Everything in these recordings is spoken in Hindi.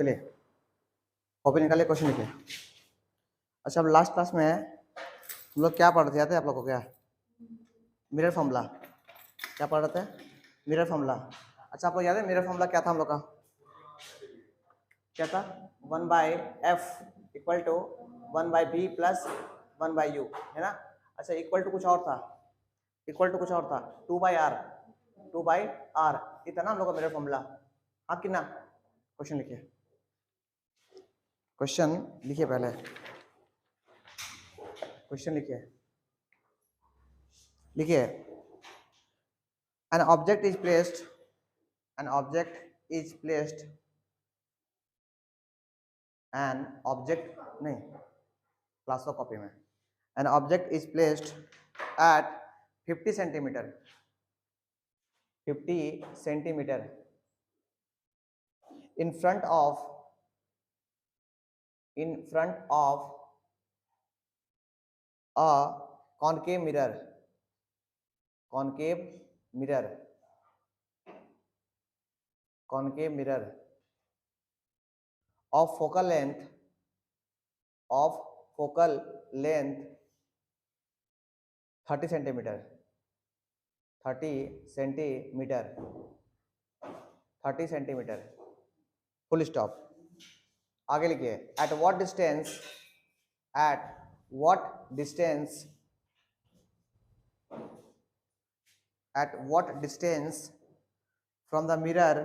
चलिए कॉपी निकालिए, क्वेश्चन लिखिए। अच्छा, अब लास्ट क्लास में हम लोग क्या पढ़ रहे थे? आप लोग को क्या मिरर फॉर्मूला क्या पढ़ रहे थे? Mirror formula. अच्छा, आपको याद है मिरर फॉर्मूला क्या था हम लोग का? क्या था? 1/f equal to 1/b plus 1/u, है ना? अच्छा, इक्वल टू कुछ और था, इक्वल टू कुछ और था, 2/r, 2/r, इतना हम लोग का मिरर फॉर्मूला। हाँ कि ना? क्वेश्चन लिखिए, क्वेश्चन लिखिए, पहले क्वेश्चन लिखिए, लिखिए। An object is placed, an object is placed, an object नहीं, क्लास ऑफ कॉपी में, an object is placed at 50 centimetre, 50 centimetre in front of a concave mirror, concave mirror, concave mirror of focal length, of focal length 30 centimetre, 30 centimetre, 30 centimetre, full stop. आगे लिखिए, at what distance, at what distance, at what distance from the mirror,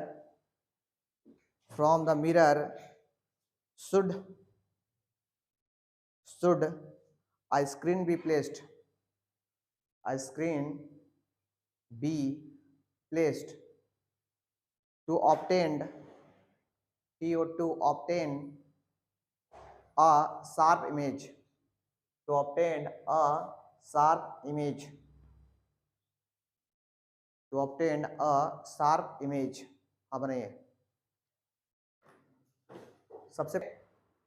from the mirror should a screen be placed, a screen be placed to obtain to obtain a sharp image, to obtain a sharp image, to obtain a sharp image। हाँ बनाइए। सबसे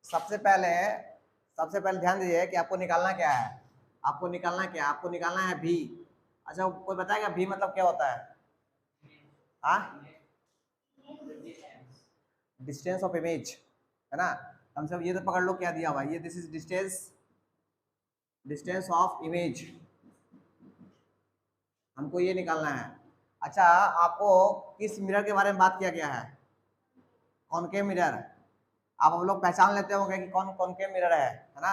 सबसे पहले ध्यान दीजिए कि आपको निकालना क्या है, आपको निकालना क्या है? आपको निकालना है भी। अच्छा, कोई बताएगा भी मतलब क्या होता है? हाँ, डिस्टेंस ऑफ इमेज, है ना? हम सब ये तो पकड़ लो क्या दिया हुआ है, ये this is distance, distance of image, हमको ये निकालना है। अच्छा, आपको किस मिरर के बारे में बात किया गया है? Concave mirror. आप हम लोग पहचान लेते होंगे कि कौन कॉनकेव मिरर है ना?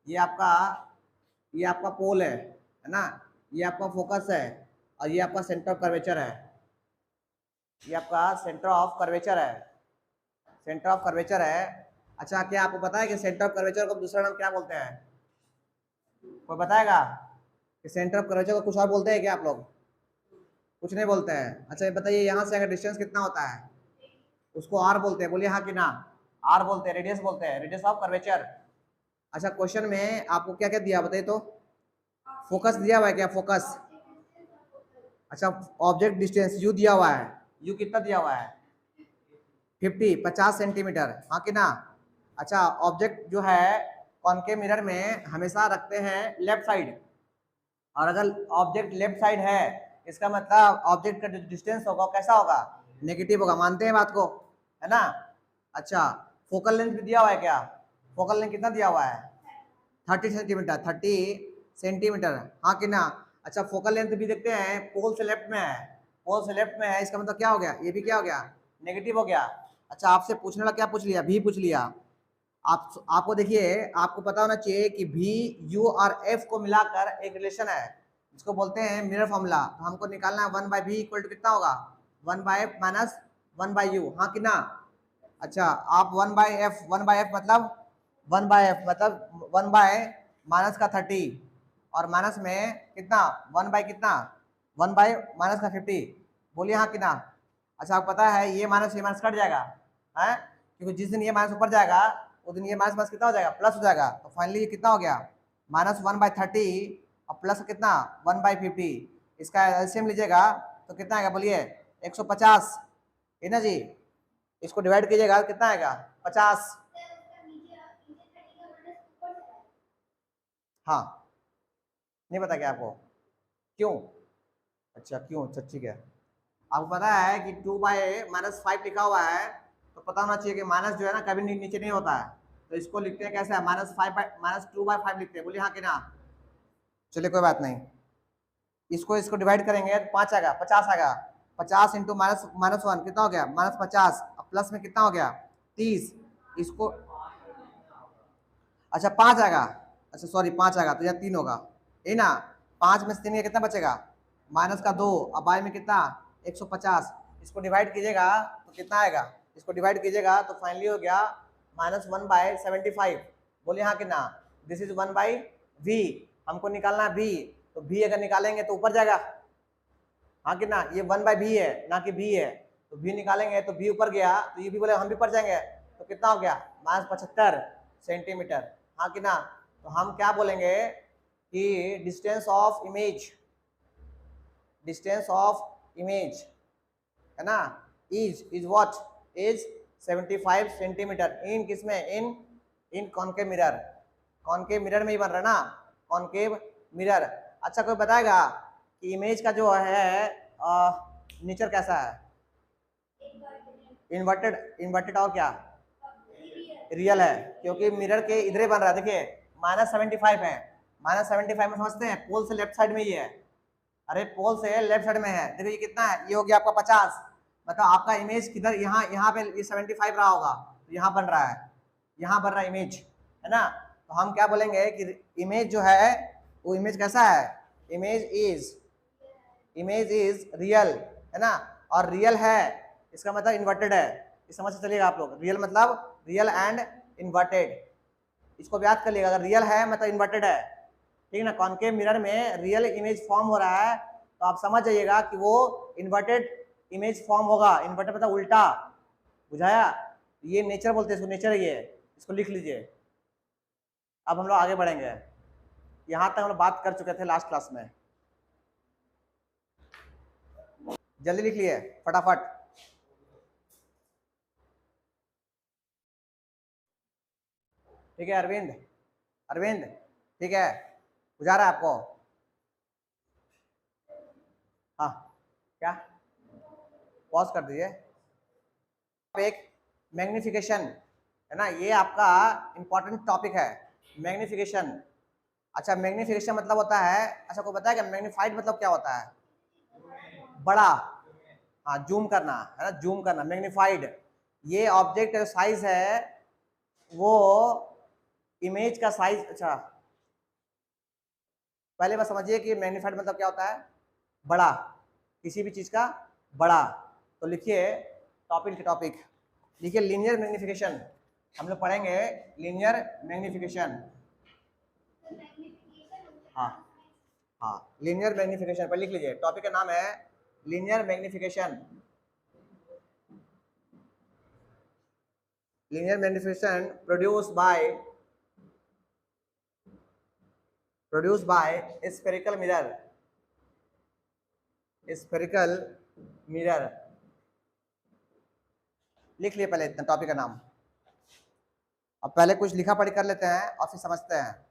ये आपका पोल है ना? ये आपका फोकस है और ये आपका सेंटर ऑफ कर्वेचर है, ये आपका सेंटर ऑफ कर्वेचर है, सेंटर ऑफ कर्वेचर है। अच्छा, क्या आपको पता है कि सेंटर ऑफ कर्वेचर को दूसरा नाम क्या बोलते हैं? कोई बताएगा कि सेंटर ऑफ कर्वेचर को कुछ और बोलते हैं क्या आप लोग? कुछ नहीं बोलते हैं। अच्छा, ये बताइए, यहाँ से अगर डिस्टेंस कितना होता है उसको आर बोलते हैं, बोलिए हाँ कि ना? आर बोलते हैं, रेडियस बोलते हैं, रेडियस ऑफ कर्वेचर। अच्छा, क्वेश्चन में आपको क्या क्या दिया बताइए तो? फोकस दिया हुआ है क्या? फोकस। अच्छा, ऑब्जेक्ट डिस्टेंस यू दिया हुआ है, यू कितना दिया हुआ है? 50 सेंटीमीटर, हाँ कि ना? अच्छा, ऑब्जेक्ट जो है कॉनकेव मिरर में हमेशा रखते हैं लेफ्ट साइड, और अगर ऑब्जेक्ट लेफ्ट साइड है इसका मतलब ऑब्जेक्ट का जो डिस्टेंस होगा कैसा होगा? नेगेटिव होगा। मानते हैं बात को, है ना? अच्छा, फोकल लेंथ भी दिया हुआ है क्या? फोकल लेंथ कितना दिया हुआ है? 30 सेंटीमीटर, 30 सेंटीमीटर, हाँ कि ना? अच्छा, फोकल लेंथ भी देखते हैं, पोल से लेफ्ट में है, पोल से लेफ्ट में है, इसका मतलब क्या हो गया? ये भी क्या हो गया? नेगेटिव हो गया। अच्छा, आपसे पूछने वाला क्या पूछ लिया? भी पूछ लिया। आपको देखिए, आपको पता होना चाहिए कि भी, यू और एफ को मिलाकर एक रिलेशन है जिसको बोलते हैं मिरर फॉर्मूला। तो हमको निकालना है 1/v इक्वल टू कितना होगा? 1/f माइनस 1/u, हाँ कि ना? अच्छा, आप 1/f मतलब 1/f मतलब 1/ माइनस का 30 और माइनस में कितना? 1/ कितना? 1/ माइनस का 50, बोलिए हाँ कि ना? अच्छा, आपको पता है ये माइनस कट जाएगा, है? क्योंकि जिस दिन ये माइनस ऊपर जाएगा उस दिन ये माइनस माइनस कितना हो जाएगा? प्लस हो जाएगा। तो फाइनली ये कितना हो गया? -1/30 और प्लस कितना? 1/50। इसका एलसीएम लीजिएगा तो कितना आएगा? बोलिए 150, है ना जी? इसको डिवाइड कीजिएगा कितना आएगा? 50। हाँ, नहीं पता क्या आपको? क्यों? अच्छा, क्यों? अच्छा, ठीक है। आपको पता है कि 2/-5 लिखा हुआ है, तो पता होना चाहिए कि माइनस जो है ना कभी नीचे नहीं होता है, तो इसको लिखते हैं कैसे, -2/5 लिखते हैं, बोलिए हाँ कि ना। चलिए कोई बात नहीं, इसको डिवाइड करेंगे तो 5 आएगा, 50 आएगा। 50 इंटू -1 कितना हो गया, -50, प्लस में कितना हो गया 30। इसको अच्छा 5 आएगा, अच्छा सॉरी 5 आएगा तो यह 3 होगा, यही ना। 5 में से 3 कितना बचेगा, -2, अब बाई में कितना 150। इसको डिवाइड कीजिएगा तो कितना आएगा, इसको डिवाइड कीजिएगा तो फाइनली हो गया -1/75। बोलिए हाँ कि ना। दिस इज 1/v, हमको निकालना है v, तो v अगर निकालेंगे तो ऊपर जाएगा, हाँ कि ना। ये 1/v है ना कि v है, तो v निकालेंगे तो v ऊपर गया, तो ये भी बोले हम भी ऊपर जाएंगे, तो कितना हो गया -75 सेंटीमीटर, हाँ कि ना। तो हम क्या बोलेंगे कि डिस्टेंस ऑफ इमेज है ना, इज व्हाट, इज 75 सेंटीमीटर इन किसमें, इन कॉनकेव मिरर में ही बन रहा है ना, कॉनकेव मिरर। अच्छा कोई बताएगा कि इमेज का जो है नेचर कैसा है, इन्वर्टेड और क्या रियल है, क्योंकि मिरर के इधर ही बन रहा है। देखिए -75 है, -75 में समझते हैं पोल से लेफ्ट साइड में ही है, अरे पोल से लेफ्ट साइड में है। देखिए ये कितना है, ये हो गया आपका 50, मतलब आपका इमेज किधर, यहाँ पे ये 75 रहा होगा, तो यहाँ बन रहा है, यहाँ बन रहा है इमेज, है ना। तो हम क्या बोलेंगे कि इमेज जो है वो इमेज कैसा है, इमेज इज रियल, है ना। और रियल है इसका मतलब इन्वर्टेड है, इस समझ से चलिएगा आप लोग। रियल मतलब रियल एंड इन्वर्टेड, इसको याद कर लिएगा। अगर रियल है मतलब इन्वर्टेड है, ठीक ना। कॉनकेव मिरर में रियल इमेज फॉर्म हो रहा है, तो आप समझ जाइएगा कि वो इन्वर्टेड इमेज फॉर्म होगा। इन्वर्टेड मतलब उल्टा, बुझाया। ये नेचर बोलते हैं इसको, नेचर ये, इसको लिख लीजिए। अब हम लोग आगे बढ़ेंगे, यहाँ तक हम लोग बात कर चुके थे लास्ट क्लास में। जल्दी लिख लिए फटाफट। ठीक है अरविंद ठीक है, बुझा रहा है आपको, हाँ क्या, पॉज कर दीजिए। एक मैग्निफिकेशन है ना, ये आपका इंपॉर्टेंट टॉपिक है, मैग्निफिकेशन। अच्छा मैग्निफिकेशन मतलब होता है, अच्छा को बताया क्या मैग्नीफाइड मतलब क्या होता है, बड़ा, हाँ जूम करना है ना, जूम करना मैग्नीफाइड। ये ऑब्जेक्ट का साइज है वो इमेज का साइज, अच्छा पहले बस समझिए कि मैग्नीफाइड मतलब क्या होता है, बड़ा, किसी भी चीज का बड़ा। तो लिखिए टॉपिक लिखिए लीनियर मैग्निफिकेशन, हम लोग पढ़ेंगे लीनियर मैग्निफिकेशन। हाँ हाँ लीनियर मैग्निफिकेशन पर लिख लीजिए, टॉपिक का नाम है linear magnification. Linear magnification produced by spherical mirror। लिख लिए पहले इतना टॉपिक का नाम। अब पहले कुछ लिखा पढ़ी कर लेते हैं और फिर समझते हैं।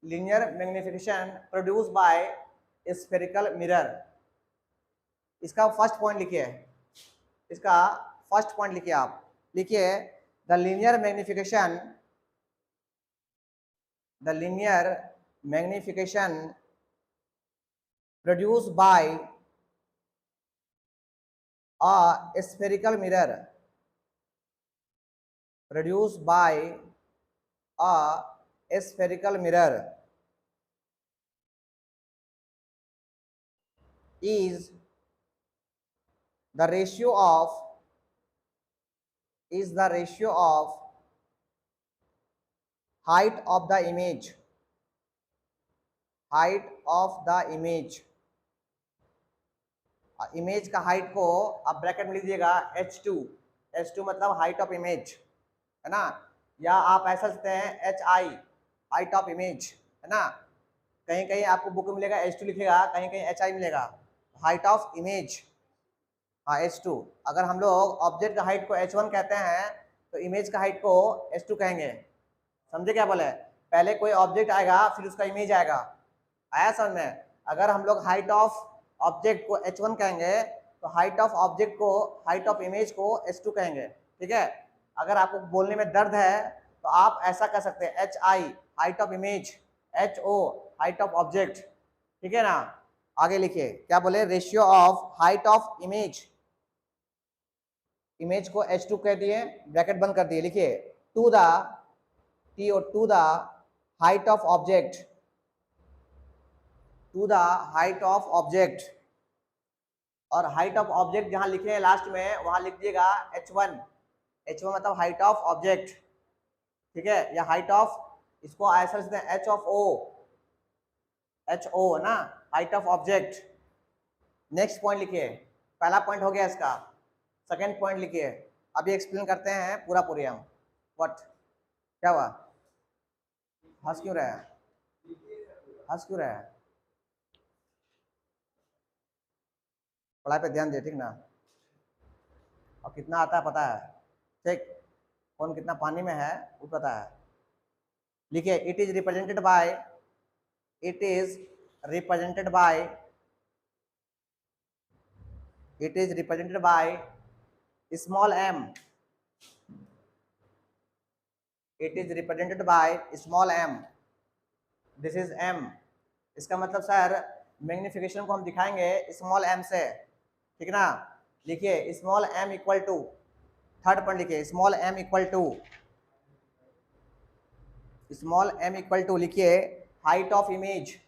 Linear magnification produce by spherical mirror, इसका फर्स्ट पॉइंट लिखिए, इसका फर्स्ट पॉइंट लिखिए, आप लिखिए the linear magnification produced by a spherical mirror, produced by a spherical mirror is the ratio of height of the image, image का हाइट को आप ब्रैकेट में लीजिएगा h2 मतलब हाइट ऑफ इमेज, है ना। या आप ऐसा सकते हैं hi, हाइट ऑफ इमेज, है ना। कहीं कहीं आपको बुक में मिलेगा h2 लिखेगा, कहीं कहीं hi मिलेगा, हाइट ऑफ इमेज, हाँ h2। अगर हम लोग ऑब्जेक्ट का हाइट को h1 कहते हैं तो इमेज का हाइट को h2 कहेंगे, समझे क्या बोले। पहले कोई ऑब्जेक्ट आएगा फिर उसका इमेज आएगा, आया समझ में। अगर हम लोग हाइट ऑफ ऑब्जेक्ट को h1 कहेंगे तो हाइट ऑफ ऑब्जेक्ट को, हाइट ऑफ इमेज को h2 कहेंगे, ठीक है। अगर आपको बोलने में दर्द है तो आप ऐसा कर सकते हैं, HI height of image, HO height of object, ठीक है ना। आगे लिखिए क्या बोले, ratio of height of image, image को H2 कह दिए, ब्रैकेट बंद कर दिए, लिखिए to the to the height of object, to the height of object, और हाइट ऑफ ऑब्जेक्ट जहां लिखे हैं लास्ट में वहां लिख दिएगा H1, H1 मतलब हाइट ऑफ ऑब्जेक्ट, ठीक है, या हाइट ऑफ, इसको ऐसा लिखते हैं H ऑफ O, HO है ना, height of object. Next point लिखिए, पहला पॉइंट हो गया इसका, सेकेंड पॉइंट लिखिए, अभी एक्सप्लेन करते हैं पूरा पूरी हम। व्हाट, क्या हुआ, हंस क्यों रहा है, हंस क्यों रहा है, पढ़ाई पे ध्यान दे, ठीक ना। और कितना आता है पता है, ठीक, कौन कितना पानी में है वो पता है। लिखिए it is represented by, it is represented by, it is represented by small m, it is represented by small m, this is m। इसका मतलब सर मैग्निफिकेशन को हम दिखाएंगे स्मॉल m से, ठीक ना। लिखिए small m equal to, third point लिखिए small m equal to, small m equal to लिखिए height of image,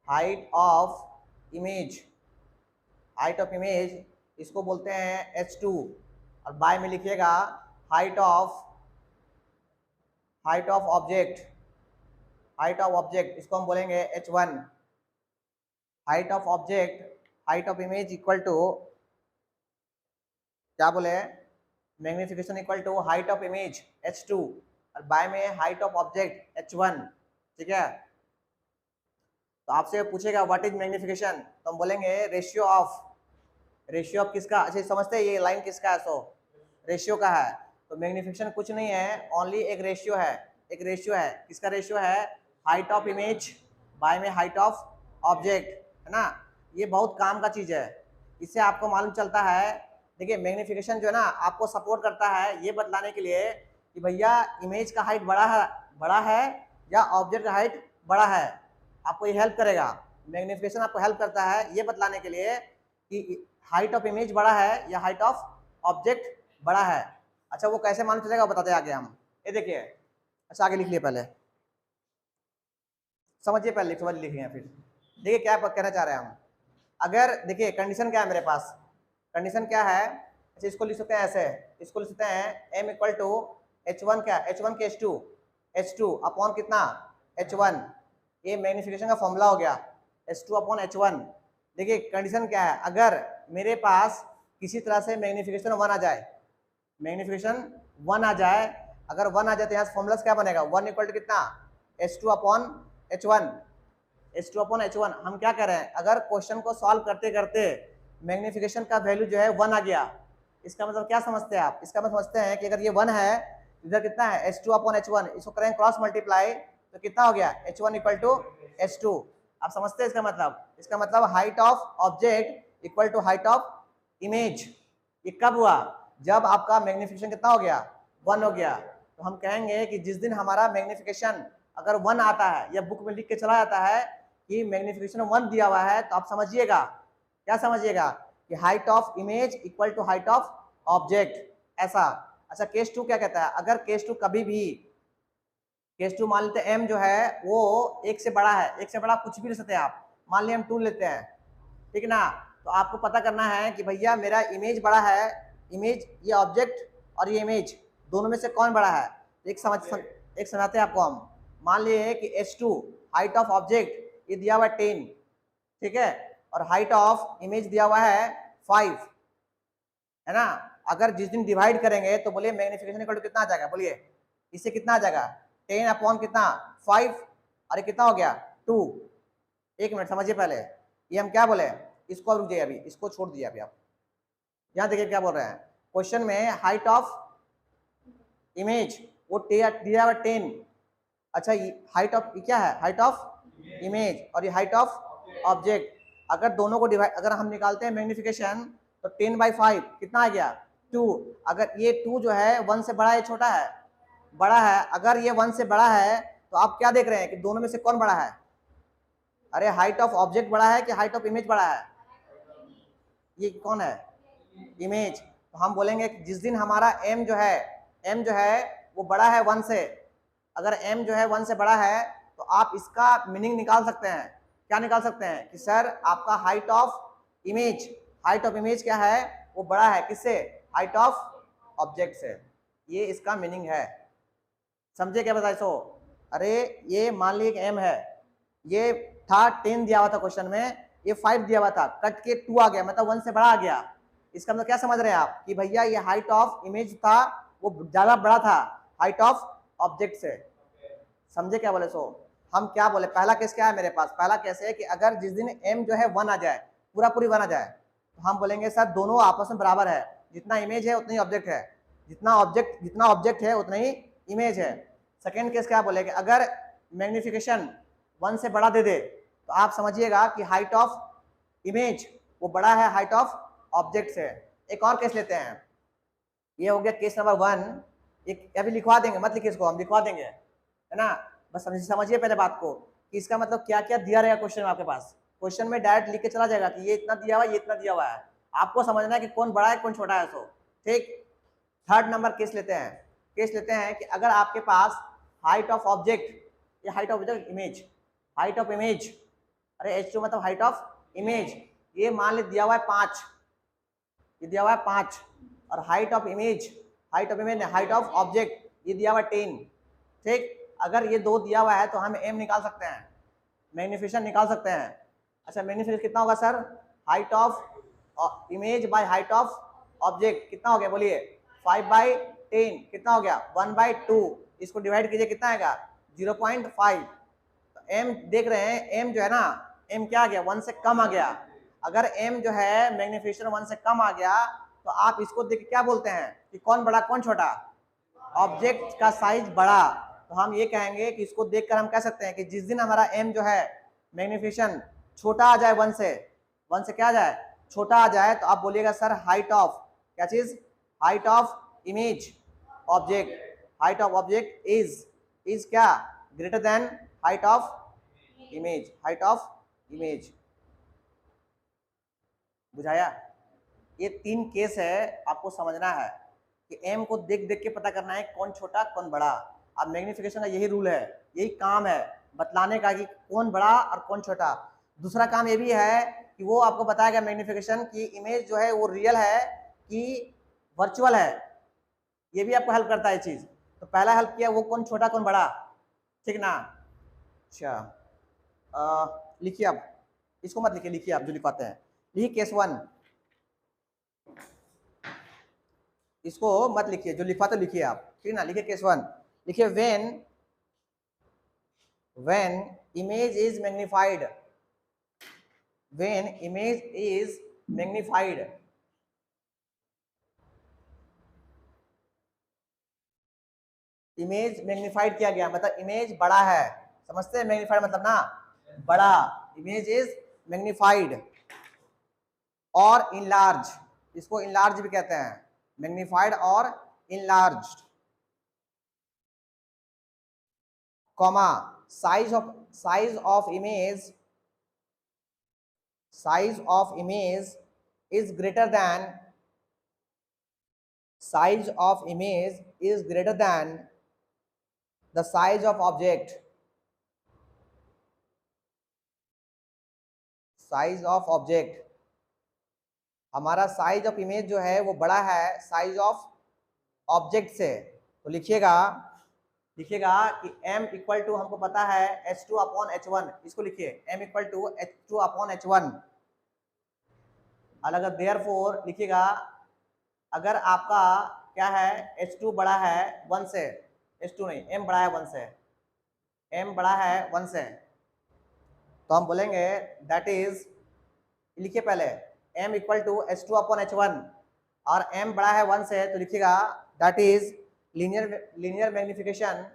height of image, height of image इसको बोलते हैं H2, और बाय में लिखिएगा height of, height of object, height of object इसको हम बोलेंगे H1, height of object, height of image equal to क्या बोले, magnification equal to height of image H2, और बाय में हाइट ऑफ ऑब्जेक्ट H1, ठीक है। तो आपसे पूछेगा व्हाट इज मैग्निफिकेशन, तो हम बोलेंगे रेशियो ऑफ, रेशियो ऑफ किसका, अच्छा समझते हैं ये लाइन किसका है, सो रेशियो का है। तो मैग्निफिकेशन कुछ नहीं है, ओनली एक रेशियो है, एक रेशियो है, किसका रेशियो है, हाइट ऑफ इमेज बाय में हाइट ऑफ ऑब्जेक्ट, है ना। ये बहुत काम का चीज है, इससे आपको मालूम चलता है। देखिए मैग्निफिकेशन जो है ना आपको सपोर्ट करता है ये बतलाने के लिए कि भैया इमेज का हाइट बड़ा है या ऑब्जेक्ट का हाइट बड़ा है, आपको ये हेल्प करेगा। मैग्निफिकेशन आपको हेल्प करता है ये बतलाने के लिए कि हाइट ऑफ इमेज बड़ा है या हाइट ऑफ ऑब्जेक्ट बड़ा है। अच्छा वो कैसे मालूम चलेगा बताते आगे हम, ये देखिए, अच्छा आगे लिख लिए, पहले समझिए, पहले समझ लिखिए फिर देखिए क्या कहना चाह रहे हैं हम। अगर देखिए कंडीशन क्या है मेरे पास, कंडीशन क्या है, अच्छा इसको लिख सकते हैं ऐसे, इसको लिख सकते हैं m इक्वल टू H1 क्या, H1 के H2, H2 अपॉन कितना H1, ये मैग्निफिकेशन का फॉर्मूला हो गया H2 अपॉन H1। देखिए कंडीशन क्या है, अगर मेरे पास किसी तरह से मैग्निफिकेशन 1 आ जाए, मैग्निफिकेशन 1 आ जाए, अगर 1 आ जाए तो यहाँ फॉर्मूला क्या बनेगा, 1 इक्वल टू कितना H2 upon H1, H2 upon H1। हम क्या कर रहे हैं, अगर क्वेश्चन को सॉल्व करते करते मैग्निफिकेशन का वैल्यू जो है 1 आ गया, इसका मतलब क्या समझते हैं आप, इसका मतलब समझते हैं कि अगर ये 1 है, इधर कितना है H2 अपॉन H1, इसको करें क्रॉस मल्टीप्लाई तो कितना हो गया H1 इक्वल टू H2। आप समझते हैं इसका मतलब, इसका मतलब height of object equal to height of image. ये कब हुआ, जब आपका मैग्निफिकेशन कितना हो गया 1 हो गया। तो हम कहेंगे कि जिस दिन हमारा मैग्निफिकेशन अगर 1 आता है या बुक में लिख के चला जाता है कि मैग्निफिकेशन 1 दिया हुआ है, तो आप समझिएगा, क्या समझिएगा कि height of image equal to height of object, ऐसा। अच्छा केस 2 क्या कहता है, अगर केस 2 कभी भी, केस 2 मान लेते हैं m जो है वो 1 से बड़ा है, 1 से बड़ा कुछ भी ले सकते हैं आप, मान लिया हम 2 लेते हैं, ठीक ना। तो आपको पता करना है कि भैया मेरा इमेज बड़ा है, इमेज ये ऑब्जेक्ट और ये इमेज दोनों में से कौन बड़ा है। एक समझाते हैं आपको हम, मान लिए कि H2 हाइट ऑफ ऑब्जेक्ट ये दिया हुआ है 10, ठीक है, और हाइट ऑफ इमेज दिया हुआ है 5, है ना। अगर जिस दिन डिवाइड करेंगे तो बोलिए मैग्निफिकेशन इक्वल टू कितना आ जाएगा, बोलिए इससे कितना आ जाएगा 10 अपॉन कितना 5, अरे कितना हो गया 2। एक मिनट समझिए पहले, ये हम क्या बोले, इसको अब रुक जाइए, अभी इसको छोड़ दिए, अभी आप यहाँ देखिए क्या बोल रहे हैं क्वेश्चन में, हाइट ऑफ इमेज वो दिया हुआ 10, अच्छा हाइट ऑफ क्या है, हाइट ऑफ इमेज, और ये हाइट ऑफ ऑब्जेक्ट। अगर दोनों को डिवाइड, अगर हम निकालते हैं मैग्निफिकेशन तो 10/5 कितना आ गया 2, अगर ये 2 जो है 1 से बड़ा है छोटा है? बड़ा है। अगर ये 1 से बड़ा है तो आप क्या देख रहे हैं कि दोनों में से कौन बड़ा है? अरे हाइट ऑफ ऑब्जेक्ट बड़ा है कि हाइट ऑफ इमेज बड़ा है? ये कौन है? इमेज। तो हम बोलेंगे कि जिस दिन हमारा m जो है वो बड़ा है 1 से, अगर m जो है 1 से बड़ा है तो आप इसका मीनिंग निकाल सकते हैं। क्या निकाल सकते हैं कि सर आपका हाइट ऑफ इमेज क्या है? वो बड़ा है किससे? हाइट ऑफ ऑब्जेक्ट से। ये इसका मीनिंग है। समझे क्या बताए सो? अरे ये मान लीजिए m है, ये था 10 दिया हुआ था क्वेश्चन में, ये 5 दिया हुआ था, कट के 2 आ गया, मतलब 1 से बड़ा आ गया। इसका मतलब क्या समझ रहे हैं आप कि भैया ये हाइट ऑफ इमेज था वो ज्यादा बड़ा था हाइट ऑफ ऑब्जेक्ट से। समझे क्या बोले सो? हम क्या बोले, पहला केस क्या है मेरे पास? पहला केस है कि अगर जिस दिन m जो है 1 आ जाए, पूरा पूरी 1 आ जाए, तो हम बोलेंगे सर दोनों आपस में बराबर है, जितना इमेज है उतना ही ऑब्जेक्ट है, जितना ऑब्जेक्ट है उतना ही इमेज है। सेकेंड केस क्या बोलेंगे, अगर मैग्निफिकेशन 1 से बड़ा दे दे तो आप समझिएगा कि हाइट ऑफ इमेज वो बड़ा है हाइट ऑफ ऑब्जेक्ट से। एक और केस लेते हैं, ये हो गया केस नंबर 1। एक अभी लिखवा देंगे, मत लिखिए इसको, हम लिखवा देंगे, है ना? बस समझिए पहले बात को कि इसका मतलब क्या क्या दिया रहेगा क्वेश्चन में। आपके पास क्वेश्चन में डायरेक्ट लिख के चला जाएगा कि ये इतना दिया हुआ है, ये इतना दिया हुआ है, आपको समझना है कि कौन बड़ा है कौन छोटा है। सो ठीक। थर्ड नंबर केस लेते हैं कि अगर आपके पास हाइट ऑफ ऑब्जेक्ट, ये हाइट ऑफ इमेज, अरे H2 मतलब हाइट ऑफ इमेज, ये मान ली दिया हुआ है 5, ये दिया हुआ है 5, और height of image height of object ये दिया हुआ है 10। ठीक। अगर ये दो दिया हुआ है तो हम m निकाल सकते हैं, मैग्निफिकेशन निकाल सकते हैं। अच्छा मैग्निफिकेशन कितना होगा sir? Height of image by height of object कितना हो गया बोलिए? 5/10 कितना हो गया? 1/2। इसको डिवाइड कीजिए कितना आएगा? 0.5। तो m देख रहे हैं, m जो है ना, m क्या आ गया? 1 से कम आ गया। अगर m जो है मैग्निफिकेशन 1 से कम आ गया तो आप इसको देख के क्या बोलते हैं कि कौन बड़ा कौन छोटा? ऑब्जेक्ट का साइज बड़ा। तो हम ये कहेंगे कि इसको देखकर हम कह सकते हैं कि जिस दिन हमारा m जो है मैग्निफिकेशन छोटा आ जाए 1 से क्या आ जाए? छोटा आ जाए, तो आप बोलिएगा सर हाइट ऑफ क्या चीज? Height of image object is क्या? Greater than height of image. बुझाया? ये 3 केस है, आपको समझना है कि m को देख देख के पता करना है कौन छोटा कौन बड़ा। अब मैग्निफिकेशन का यही रूल है, यही काम है बतलाने का कि कौन बड़ा और कौन छोटा। दूसरा काम ये भी है कि वो आपको बताएगा मैग्निफिकेशन की इमेज जो है वो रियल है कि वर्चुअल है, ये भी आपको हेल्प करता है चीज। तो पहला हेल्प किया वो कौन छोटा कौन बड़ा, ठीक ना? अच्छा लिखिए आप, इसको मत लिखिए, लिखिए आप जो लिखवाते हैं, लिखिए केस 1, इसको मत लिखिए, जो लिखवा तो लिखिए आप, ठीक ना? लिखिए केस 1, लिखिए when image is magnified, image magnified किया गया, मतलब इमेज बड़ा है। समझते हैं मैग्निफाइड मतलब ना? बड़ा। इमेज इज मैग्निफाइड और इनलार्ज, इसको इनलार्ज भी कहते हैं, मैग्निफाइड और enlarged, comma size of image is greater than the size of object, हमारा साइज ऑफ इमेज जो है वो बड़ा है साइज ऑफ ऑब्जेक्ट से। तो लिखिएगा कि m इक्वल टू हमको पता है h2 अपॉन h1, इसको लिखिए m equal to h2 upon h1। अलग देयरफॉर लिखिएगा अगर आपका क्या है h2 बड़ा है 1 से, h2 नहीं m बड़ा है 1 से, m बड़ा है 1 से, तो हम बोलेंगे दैट इज, लिखिए पहले m equal to h2 upon h1 और m बड़ा है 1 से, तो लिखिएगा that is linear magnification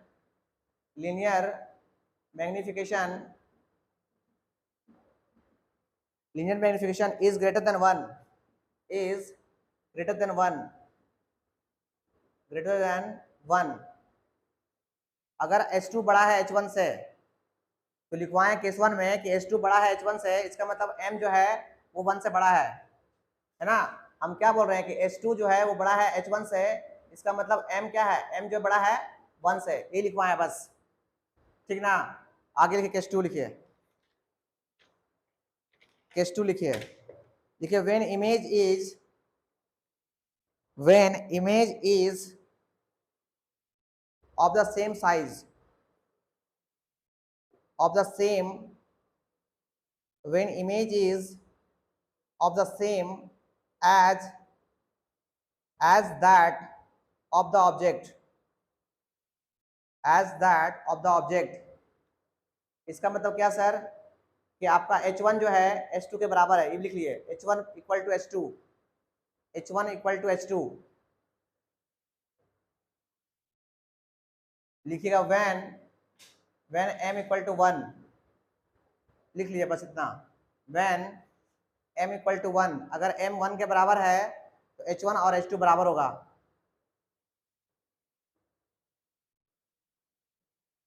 is greater than 1, greater than 1। अगर H2 बड़ा है H1 से तो लिखवाएं केस 1 में कि H2 बड़ा है H1 से, इसका मतलब M जो है वो 1 से बड़ा है ना। हम क्या बोल रहे हैं कि H2 जो है वो बड़ा है H1 से, इसका मतलब M क्या है, M जो बड़ा है 1 से, ये लिखवाएं बस, ठीक ना। आगे लिखिए केस 2 लिखिए, केस 2 लिखिए, देखिए when image is of the same size of the same when image is of the same as that of the object, as that of the object, इसका मतलब क्या सर कि आपका H1 जो है H2 के बराबर है, ये लिख लिए H1 equal to H2, H1 equal to H2, लिखिएगा when M इक्वल टू 1, लिख लिए बस इतना, when M इक्वल टू 1, अगर M 1 के बराबर है तो H1 और H2 बराबर होगा।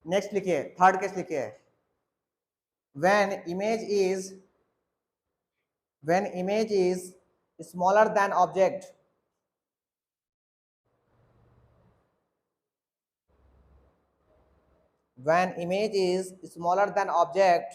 नेक्स्ट लिखिए, थर्ड केस लिखिए, when image is smaller than object, when image is smaller than object